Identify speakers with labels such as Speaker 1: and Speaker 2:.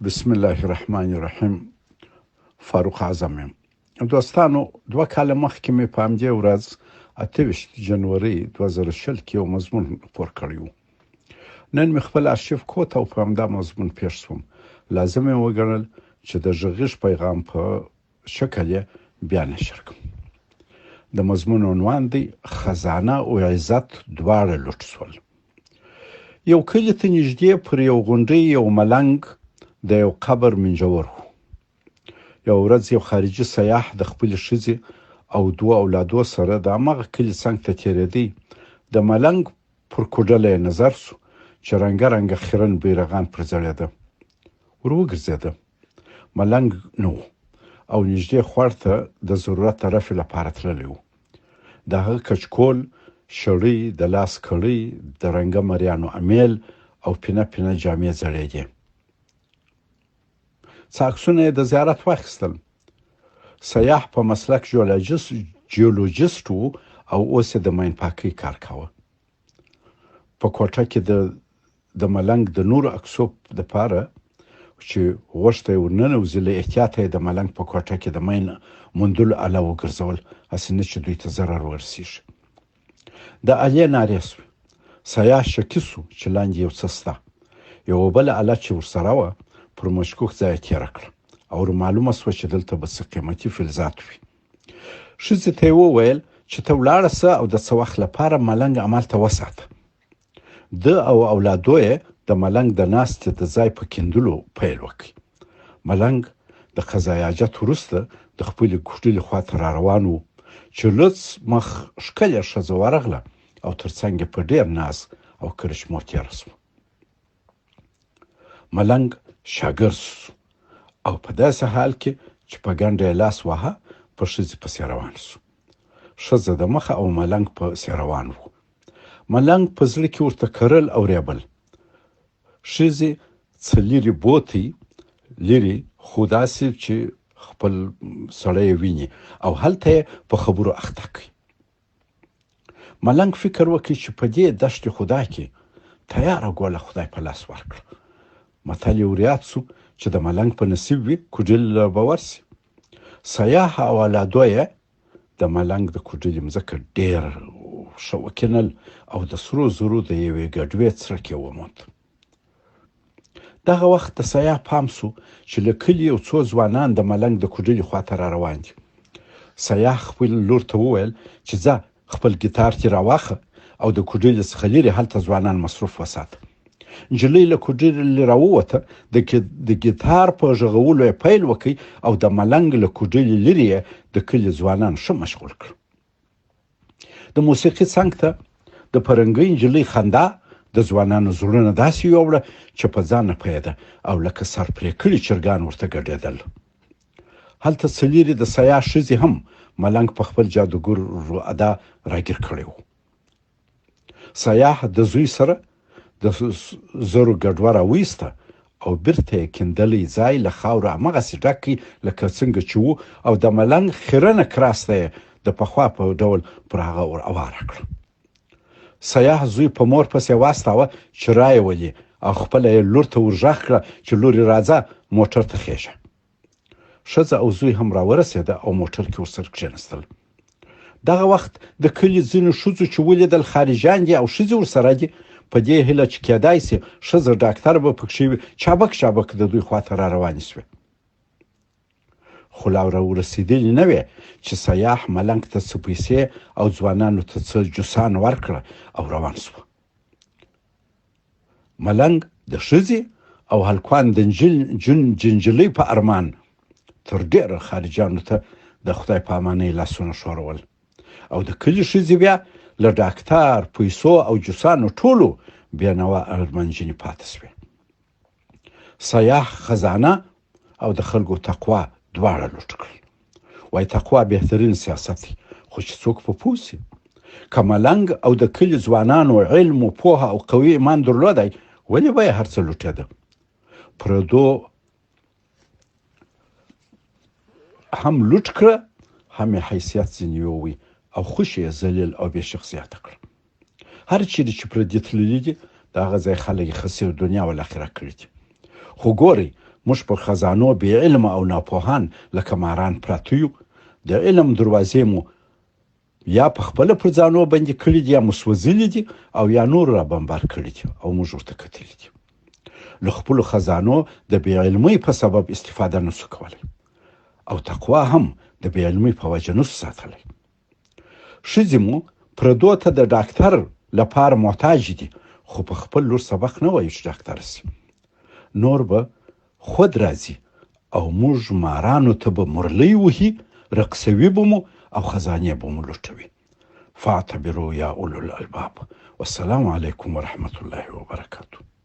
Speaker 1: بسم الله الرحمن الرحیم. فاروق اعظم یم. دوستانو، 2 کاله مخکې مې په همدې ورځ 28 جنوري 2020 کې یو مضمون خپور کړی و. نن مې خپل ارشیف کوت او په همدا مضمون پیښ شوم. لازم یې وګڼل چې د غږیز پیغام په شکل یې بیا نشر کړم. د مضمون عنوان دی خزانه او عزت دواړه لوټ شول. یو کلی ته نږدې پر یو غونډۍ یو ملنګ د یو قبر منجور و. یو ورځ یو خارجي سیاح د خپل ښځې او 2 اولادو سره د هغه کلی څنګ ته تېرېدی. د ملنګ پر کوډله یې نظر سو چې رنګه خیرن بیرغان پر ځړېده. ور وګرځېده. ملنګ نو او نږدې خور ته د ضرورت طرف لپاره تللی و. د هغه کچکول، شړۍ، د لاس کړۍ، د رنګه مریانو امیل او پینه جامې ځړېدې. څه عکسونه یې د زیارت واخیستل. سیاح په مسلک جیولوجیست و او اوس یې د ماین پاکۍ کار کاوه. په کوټه کې د ملنګ د نورو عکسو دپاره چې غوښته یې ورننوځي، له احتیاطه یې د ملنګ په کوټه کې د ماین موندلو اله وګرځول، هسې نه چې دوی ته ضرر ورسېږي. د الې نارې سوې. سیاح شکي سو چې لاندې یو څه سته. یوه بله اله چې ورسره وه پر مشکوک ځای تېره کړه او معلومه سوه چې دلته به څه قیمتي فلزات وي. ښځې ته یې وویل چې ته ولاړه سه او د څه وخت لپاره ملنګ همالته وساته. ده او اولادو یې د ملنګ د ناستې د ځای په کیندلو پیل وکړ. ملنګ د قضای حاجت وروسته د خپلې کوټلې خواته را روان و چې لڅ مخ ښکلې ښځه ورغله او تر څنګ یې په ډېر ناز او کرشمو تېره سوه. ملنګ شاګرد سو او په داسې حال کې چې په ګنډه یې لاس واهه په ښځې پسې روان سو. ښځه د مخه او ملنګ پسې روان و. ملنګ په زړه کې ورته کرل او ریبل. ښځې څه لرې بوتی لرې، خو داسې چې خپل سړی ویني او هلته یې په خبرو اخته کړي. ملنګ فکر وکړي چې په دې دشت خدا کې تیاره ګوله خدای په لاس ورکړه. متل یې وریاد سو چې د ملنګ په نصیب وي کوډل به ورسي. سیاح او اولادو یې د ملنګ د کوډلې مځکه ډېر ښه وکینل او د سرو زرو د یوې ګډوې څرک یې وموند. دغه وخت د سیاح پام سو چې له کلي یو څو ځوانان د ملنګ د کوډلې خواته را روان دي. سیاح خپل لور ته وویل چې ځه خپل ګیتار دې راواخه او د کوډلې څخه لرې هلته ځوانان مصروف وساته. نجلۍ له کوډلې راووته. د ګیتار په غږولو یې پیل وکړ او د ملنګ له کوډلې لرې یې د کلي ځوانان ښه مشغول کړ. د موسیقي څنګ ته د پرنګۍ نجلۍ خندا د ځوانانو زړونه داسې یووړه چې په ځان نه پوهېده او لکه سر پرې کړي چرګان ورته ګډېدل. هلته څه لرې د سیاح ښځې هم ملنګ په خپل جادوګر ادا راګیر کړی و. سیاح د زوی سره د زرو ګډوره ویسته او بیرته یې کیندلی ځای له خاورو همغسې ډک کړي لکه څنګه چې و او د ملنګ خیرنه کراسته یې د پخوا په ډول پر هغه ور اواره کړه. سیاح زوی په مور پسې واستاوه چې رایې ولي او خپله یې لور ته ورغږ کړه چې لورې راځه موټر ته خیژه. ښځه او زوی هم راورسېده او موټر کې ورسره کښېنستل. دغه وخت د کلي ځینو ښځو چې ولیدل خارجیان دي او ښځې ورسره دي، په دې هیله چې کېدای سي ښځه ډاکټر به پکښې وي، چابک د دوی خواته را روانې سوې. خو لا ورسېدلې نه وې چې سیاح ملنګ ته څه پیسې او ځوانانو ته څه جوسان ورکړه او روان سوه. ملنګ د ښځې او هلکوان د جنجلۍ په ارمان تر ډېره خارجیانو ته د خدای په امانۍ لاسونه ښورول او د کلي ښځې بیا له ډاکټر، پیسو او جوسانو ټولو بېنوا ارمنجنې پاتې سوې. سیاح خزانه او د خلکو تقوا دواړه لوټ کړل. وایي تقوا بهترین سیاست دی، خو چې څوک په پوه سي. که ملنګ او د کلي ځوانانو علم و پوهه او قوي ایمان درلودی، ولې به یې هر څه لوټېده؟ پردو هم لوټ کړه، هم یې حیثیت ځینې یووی او خوشې یې ذلیل او بې شخصیته کړه. هر چیرې چې پردي تللي دي د هغه ځای خلک یې خسیر دنیا او آخرت کړي دي. خو ګورئ موږ په خزانو بې علم او ناپوهان لکه ماران پراته یو. د علم دروازې مو یا په خپله پر ځانو بندې کړي دي یا مو سوځلي دي او یا نور را بمبار کړي دي او موږ ورته کتلي دي. له خپلو خزانو د بې علمۍ په سبب استفاده نسو کولی او تقوا هم د بې علمۍ په وجه نسو ساتلی. ښځې مو پردو ته د ډاکټر لپاره محتاج دي خو په خپل لور سبق نه وایي چې ډاکټر سي. نور به خود راځي او موږ مارانو ته به مرلۍ وهي، رقصوي به مو او خزانې به مو لوټوي. فاعتبروا یا اولو الالباب. والسلام علیکم ورحمة الله وبرکاته.